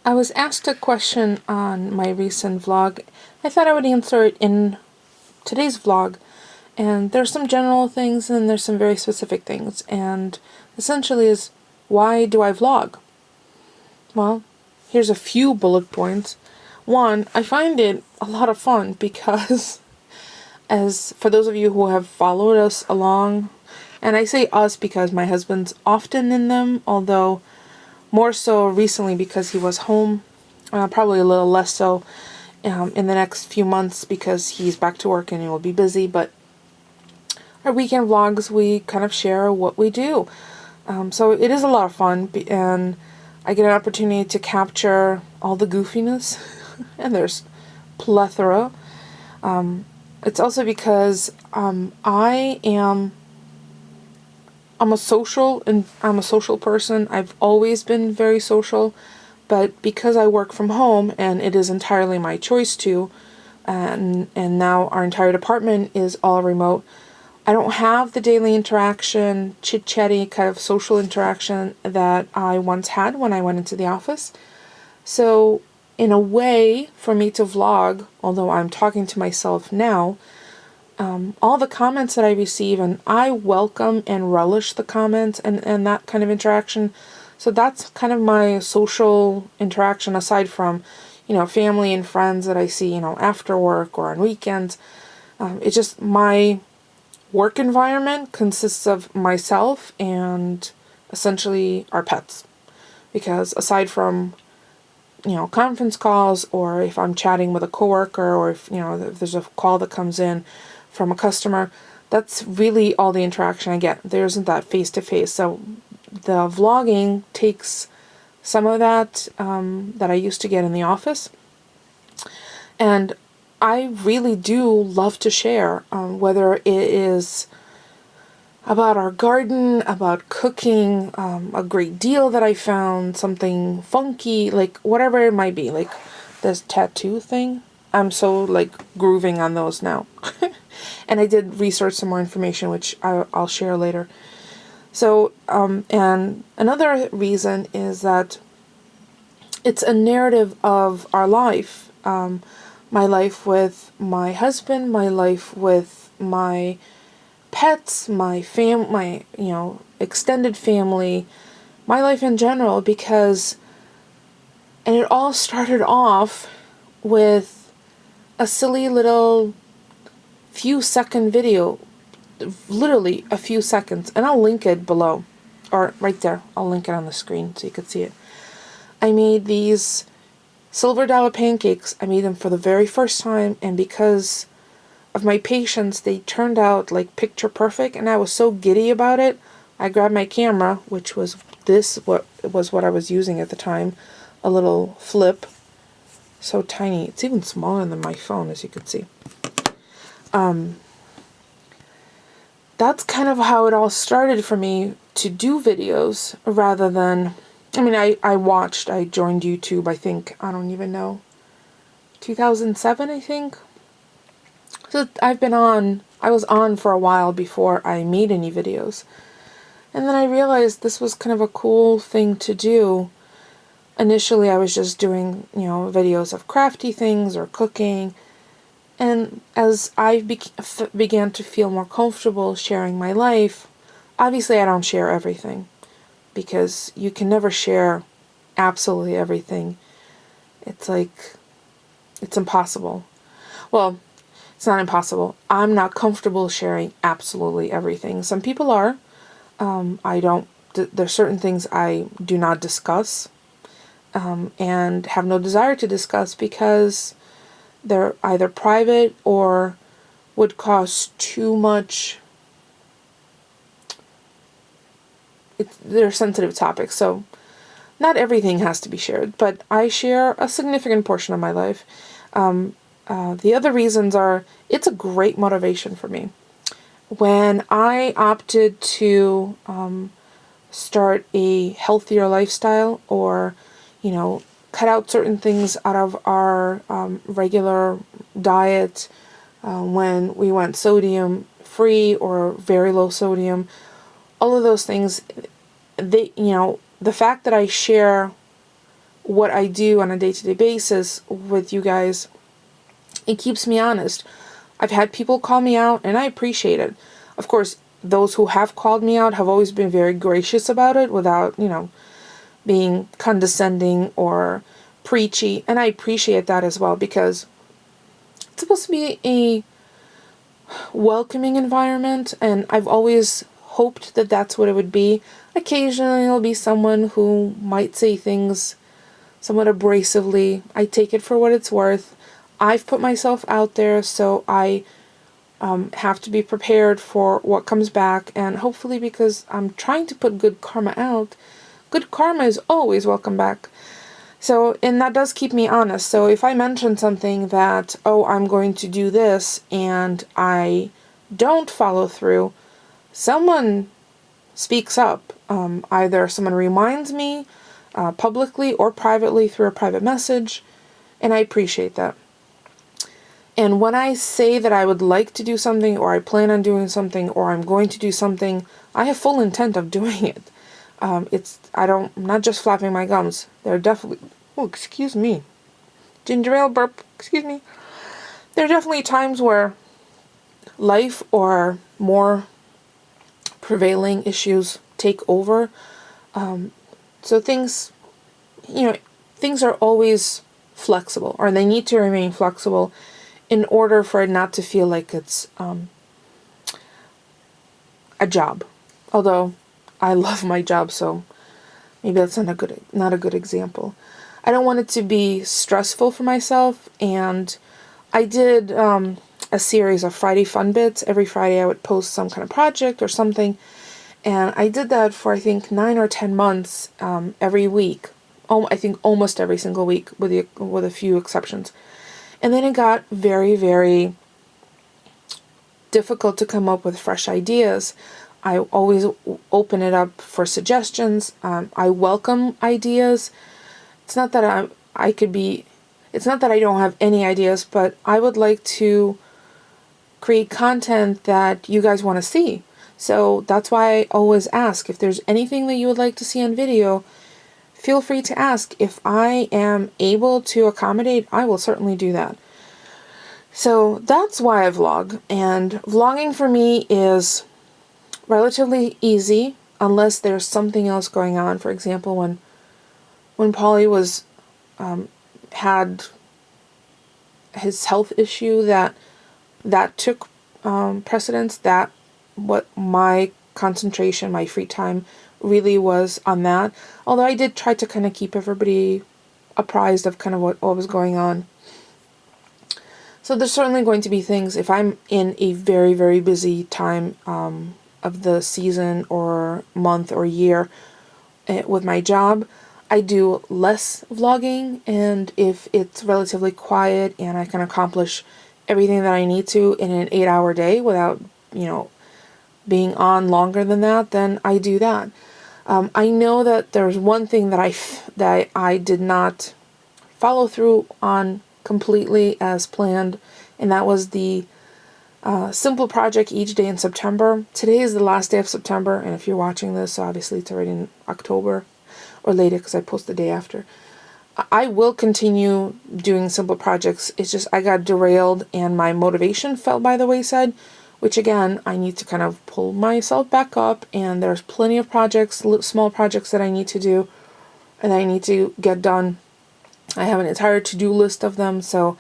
I was asked a question on my recent vlog. I thought I would answer it in today's vlog. And there's some general things and there's some very specific things. And essentially is, why do I vlog? Well, here's a few bullet points. One, I find it a lot of fun because, as for those of you who have followed us along, and I say us because my husband's often in them, although more so recently because he was home, probably a little less so in the next few months because he's back to work and he will be busy. But our weekend vlogs, we kind of share what we do. So it is a lot of fun, and I get an opportunity to capture all the goofiness, and there's plethora. It's also because I'm a social person. I've always been very social, but because I work from home and it is entirely my choice to, and now our entire department is all remote, I don't have the daily interaction, chit-chatty kind of social interaction that I once had when I went into the office. So in a way, for me to vlog, although I'm talking to myself now, all the comments that I receive, and I welcome and relish the comments and that kind of interaction. So that's kind of my social interaction aside from, family and friends that I see, after work or on weekends. It's just my work environment consists of myself and essentially our pets. Because aside from, conference calls, or if I'm chatting with a coworker, or if there's a call that comes in from a customer, that's really all the interaction I get. There isn't that face-to-face. So the vlogging takes some of that that I used to get in the office. And I really do love to share, whether it is about our garden, about cooking, a great deal that I found, something funky, like whatever it might be, like this tattoo thing. I'm so grooving on those now. And I did research some more information, which I'll share later. So, and another reason is that it's a narrative of our life. My life with my husband, my life with my pets, my extended family, my life in general, and it all started off with a silly little few-second video, literally a few seconds, and I'll link it below, or right there. I'll link it on the screen so you can see it. I made these silver dollar pancakes. I made them for the very first time, and because of my patience, they turned out picture perfect, and I was so giddy about it. I grabbed my camera, which was what I was using at the time, a little flip, so tiny. It's even smaller than my phone, as you can see. That's kind of how it all started for me to do videos rather than, I joined YouTube, I think, I don't even know, 2007, I think. So I was on for a while before I made any videos. And then I realized this was kind of a cool thing to do. Initially, I was just doing, videos of crafty things or cooking. And as I began to feel more comfortable sharing my life, obviously I don't share everything, because you can never share absolutely everything. It's impossible. Well, it's not impossible. I'm not comfortable sharing absolutely everything. Some people are. There's certain things I do not discuss, and have no desire to discuss because they're either private or would cause too much. They're sensitive topics, so not everything has to be shared, but I share a significant portion of my life. The other reasons are, it's a great motivation for me. When I opted to start a healthier lifestyle, or, cut out certain things out of our regular diet, when we went sodium free or very low sodium, all of those things, the fact that I share what I do on a day-to-day basis with you guys, it keeps me honest. I've had people call me out, and I appreciate it. Of course, those who have called me out have always been very gracious about it without, being condescending or preachy. And I appreciate that as well, because it's supposed to be a welcoming environment, and I've always hoped that that's what it would be. Occasionally, there'll be someone who might say things somewhat abrasively. I take it for what it's worth. I've put myself out there, so I have to be prepared for what comes back, and hopefully, because I'm trying to put good karma out, good karma is always welcome back. So, and that does keep me honest. So if I mention something that, oh, I'm going to do this, and I don't follow through, someone speaks up. Either someone reminds me publicly or privately through a private message, and I appreciate that. And when I say that I would like to do something, or I plan on doing something, or I'm going to do something, I have full intent of doing it. I'm not just flapping my gums. They're definitely, oh, excuse me. Ginger ale burp, excuse me. There are definitely times where life or more prevailing issues take over. So things are always flexible, or they need to remain flexible in order for it not to feel like it's a job. Although I love my job, so maybe that's not a good example. I don't want it to be stressful for myself, and I did a series of Friday Fun Bits. Every Friday I would post some kind of project or something, and I did that for I think 9 or 10 months every week. I think almost every single week, with a few exceptions. And then it got very, very difficult to come up with fresh ideas. I always open it up for suggestions. I welcome ideas. It's not that it's not that I don't have any ideas, but I would like to create content that you guys want to see. So that's why I always ask, if there's anything that you would like to see on video, feel free to ask. If I am able to accommodate, I will certainly do that. So that's why I vlog. And vlogging for me is relatively easy unless there's something else going on. For example, when Polly was had his health issue, that took precedence. That what my concentration, my free time really was on that. Although I did try to kind of keep everybody apprised of kind of what was going on. So there's certainly going to be things, if I'm in a very, very busy time of the season or month or year with my job, I do less vlogging. And if it's relatively quiet and I can accomplish everything that I need to in an 8-hour day without, being on longer than that, then I do that. I know that there's one thing that I did not follow through on completely as planned, and that was the simple project each day in September. Today is the last day of September, and if you're watching this, obviously it's already in October or later, because I post the day after. I will continue doing simple projects. It's just I got derailed and my motivation fell by the wayside, which again, I need to kind of pull myself back up, and there's plenty of projects, small projects that I need to do and I need to get done. I have an entire to-do list of them, so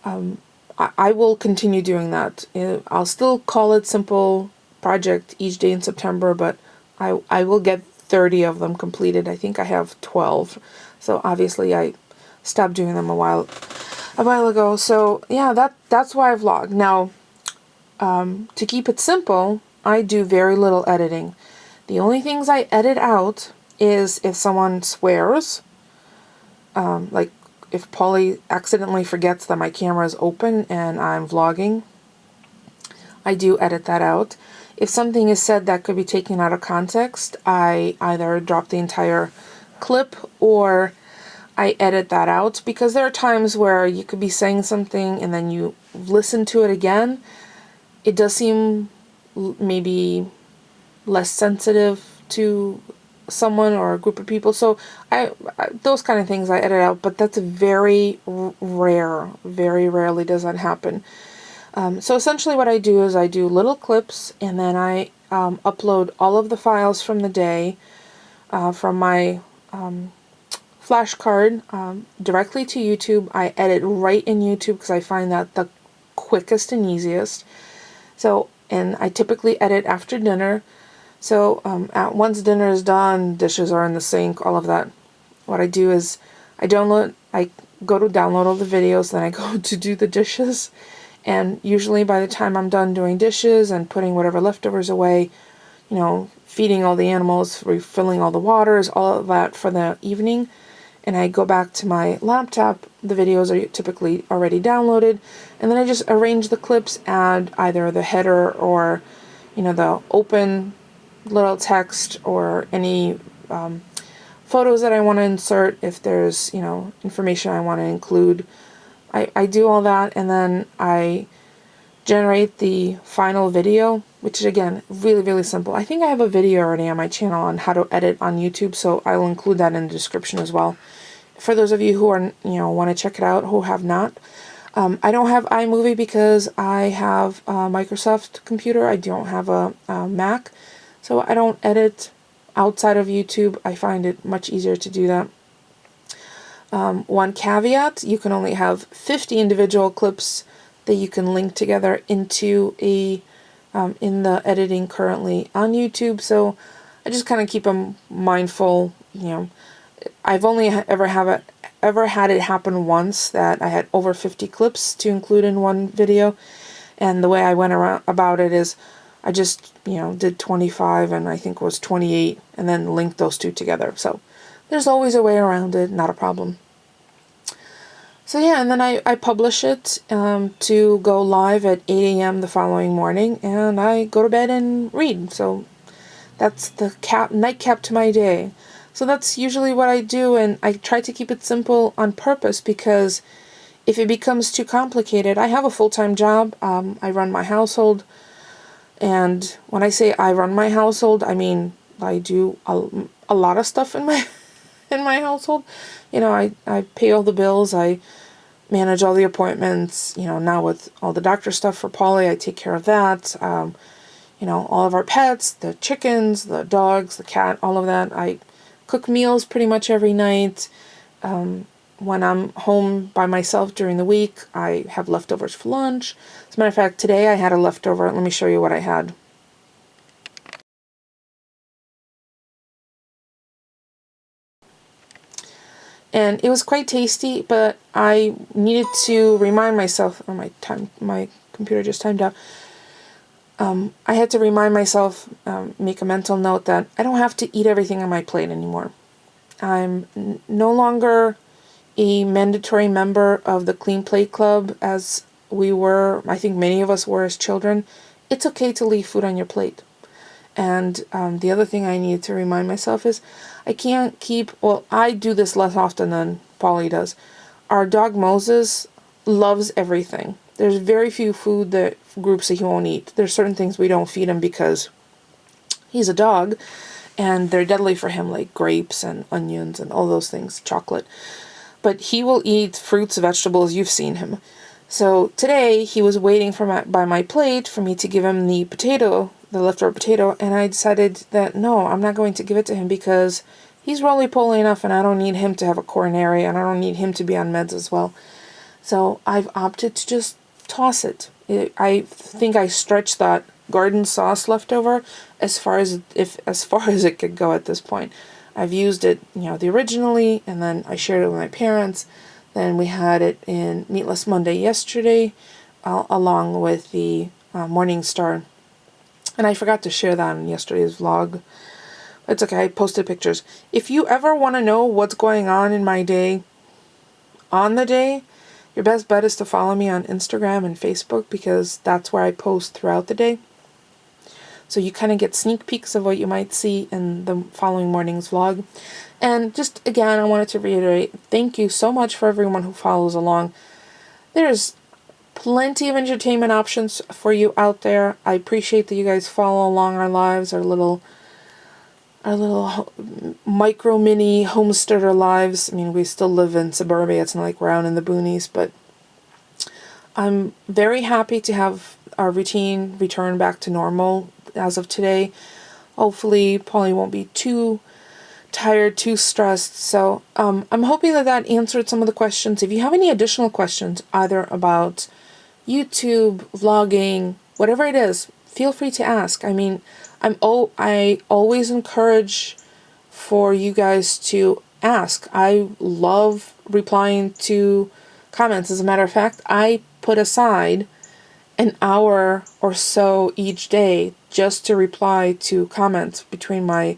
I will continue doing that. I'll still call it simple project each day in September, but I will get 30 of them completed. I think I have 12. So obviously I stopped doing them a while ago. So yeah, that's why I vlog. Now, to keep it simple, I do very little editing. The only things I edit out is if someone swears, like if Polly accidentally forgets that my camera is open and I'm vlogging, I do edit that out. If something is said that could be taken out of context, I either drop the entire clip or I edit that out, because there are times where you could be saying something and then you listen to it again. It does seem maybe less sensitive to someone or a group of people. So those kind of things I edit out, but that's very rare. Very rarely does that happen. So essentially what I do is I do little clips, and then I upload all of the files from the day from my flashcard directly to YouTube. I edit right in YouTube because I find that the quickest and easiest. So, and I typically edit after dinner. So once dinner is done, dishes are in the sink, all of that. What I do is I go to download all the videos, then I go to do the dishes. And usually by the time I'm done doing dishes and putting whatever leftovers away, feeding all the animals, refilling all the waters, all of that for the evening, and I go back to my laptop, the videos are typically already downloaded, and then I just arrange the clips, add either the header or, the open little text or any photos that I want to insert if there's, information I want to include. I do all that, and then I generate the final video, which is, again, really, really simple. I think I have a video already on my channel on how to edit on YouTube, so I will include that in the description as well. For those of you who are, want to check it out, who have not. I don't have iMovie because I have a Microsoft computer. I don't have a Mac, so I don't edit outside of YouTube. I find it much easier to do that. One caveat, you can only have 50 individual clips that you can link together into in the editing currently on YouTube. So I just kind of keep them mindful. I've only ever had it happen once that I had over 50 clips to include in one video, and the way I went about it is I just did 25 and I think it was 28, and then linked those two together. So there's always a way around it, not a problem. So yeah, and then I publish it to go live at 8 a.m. the following morning, and I go to bed and read. So that's the nightcap to my day. So that's usually what I do, and I try to keep it simple on purpose, because if it becomes too complicated, I have a full-time job. I run my household, and when I say I run my household, I mean I do a lot of stuff in my household. I pay all the bills, I manage all the appointments, now with all the doctor stuff for Polly, I take care of that. All of our pets, the chickens, the dogs, the cat, all of that. I cook meals pretty much every night. When I'm home by myself during the week, I have leftovers for lunch. As a matter of fact, today I had a leftover. Let me show you what I had. And it was quite tasty, but I needed to remind myself, my computer just timed out. I had to remind myself, make a mental note that I don't have to eat everything on my plate anymore. I'm no longer a mandatory member of the Clean Plate Club as we were, I think many of us were as children. It's okay to leave food on your plate. And the other thing I need to remind myself is I can't keep, well, I do this less often than Polly does. Our dog Moses loves everything. There's very few food groups that he won't eat. There's certain things we don't feed him because he's a dog and they're deadly for him, like grapes and onions and all those things, chocolate. But he will eat fruits, vegetables, you've seen him. So today he was waiting by my plate for me to give him the leftover potato, and I decided that no, I'm not going to give it to him because he's roly-poly enough and I don't need him to have a coronary and I don't need him to be on meds as well. So I've opted to just toss it. I think I stretched that garden sauce leftover as far as it could go at this point. I've used it, the originally, and then I shared it with my parents. Then we had it in Meatless Monday yesterday, along with the Morning Star. And I forgot to share that in yesterday's vlog. It's okay, I posted pictures. If you ever want to know what's going on in my day, on the day, your best bet is to follow me on Instagram and Facebook, because that's where I post throughout the day. So you kind of get sneak peeks of what you might see in the following morning's vlog. And just again, I wanted to reiterate, thank you so much for everyone who follows along. There's plenty of entertainment options for you out there. I appreciate that you guys follow along our lives, our little our little micro mini homesteader lives. I mean, we still live in suburbia. It's not like we're out in the boonies, but I'm very happy to have our routine return back to normal as of today. Hopefully, Polly won't be too tired, too stressed. So I'm hoping that that answered some of the questions. If you have any additional questions, either about YouTube, vlogging, whatever it is, feel free to ask. I mean, I always encourage for you guys to ask. I love replying to comments. As a matter of fact, I put aside an hour or so each day just to reply to comments between my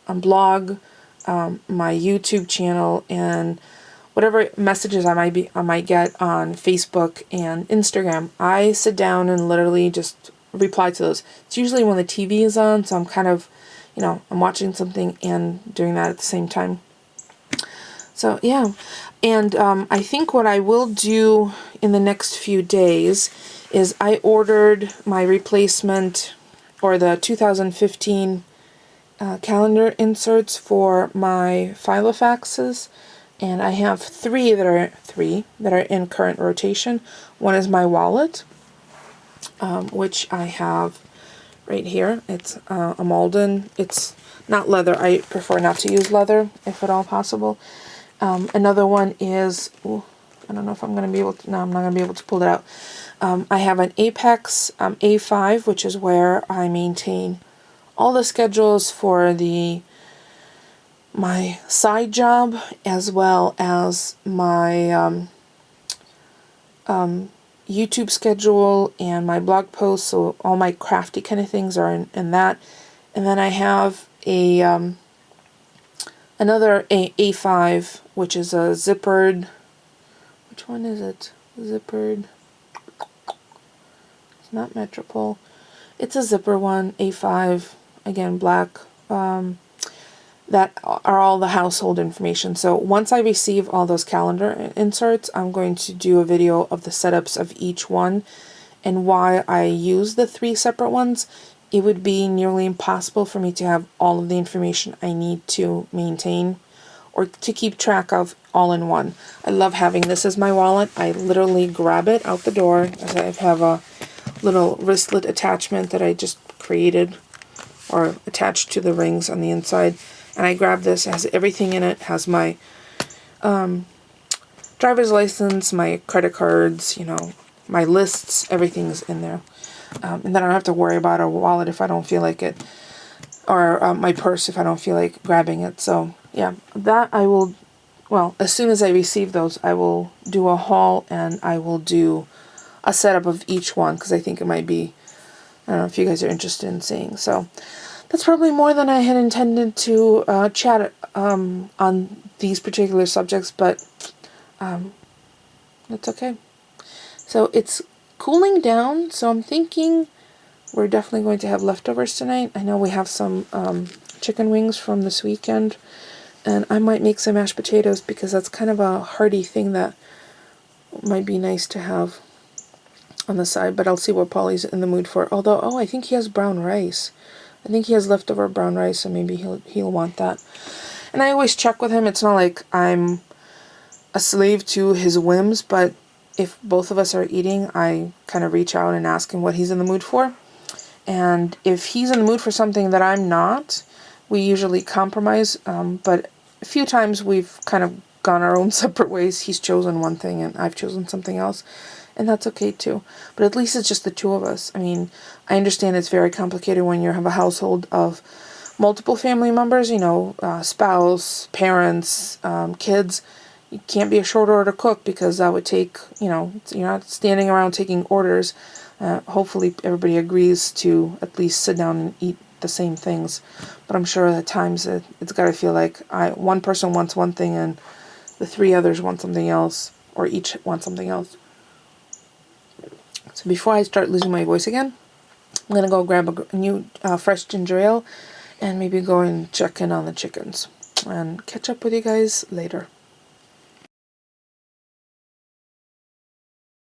blog, my YouTube channel, and whatever messages I might get on Facebook and Instagram. I sit down and literally just reply to those. It's usually when the TV is on, so I'm kind of, I'm watching something and doing that at the same time. So yeah, and I think what I will do in the next few days is I ordered my replacement, or the 2015 calendar inserts for my Filofaxes, and I have three that are in current rotation. One is my wallet, which I have right here. It's a Malden. It's not leather. I prefer not to use leather if at all possible. Another one is, I don't know if I'm going to be able to, no, I'm not going to be able to pull it out. I have an Apex A5, which is where I maintain all the schedules for my side job, as well as my YouTube schedule and my blog posts. So all my crafty kind of things are in that. And then I have another A5, which is a zippered. Which one is it? Zippered. It's not Metropole. It's a zipper one, A5, again, black. That are all the household information. So once I receive all those calendar inserts, I'm going to do a video of the setups of each one and why I use the three separate ones. It would be nearly impossible for me to have all of the information I need to maintain or to keep track of all in one. I love having this as my wallet. I literally grab it out the door. I have a little wristlet attachment that I just created or attached to the rings on the inside. And I grab this, it has everything in it, has my driver's license, my credit cards, my lists, everything's in there. And then I don't have to worry about a wallet if I don't feel like it, or my purse if I don't feel like grabbing it. So yeah, that I will, as soon as I receive those, I will do a haul and I will do a setup of each one, because I think it might be, I don't know if you guys are interested in seeing. So that's probably more than I had intended to chat on these particular subjects, but that's okay. So it's cooling down, so I'm thinking we're definitely going to have leftovers tonight. I know we have some chicken wings from this weekend, and I might make some mashed potatoes because that's kind of a hearty thing that might be nice to have on the side, but I'll see what Polly's in the mood for. Although, I think he has brown rice. I think he has leftover brown rice, so maybe he'll want that. And I always check with him. It's not like I'm a slave to his whims, but if both of us are eating, I kind of reach out and ask him what he's in the mood for. And if he's in the mood for something that I'm not, we usually compromise. But a few times we've kind of gone our own separate ways. He's chosen one thing and I've chosen something else. And that's okay too. But at least it's just the two of us. I mean, I understand it's very complicated when you have a household of multiple family members, spouse, parents, kids. You can't be a short order cook because that would take, you're not standing around taking orders. Hopefully everybody agrees to at least sit down and eat the same things. But I'm sure at times it's got to feel like one person wants one thing and the three others want something else, or each want something else. So before I start losing my voice again, I'm going to go grab a new fresh ginger ale and maybe go and check in on the chickens and catch up with you guys later.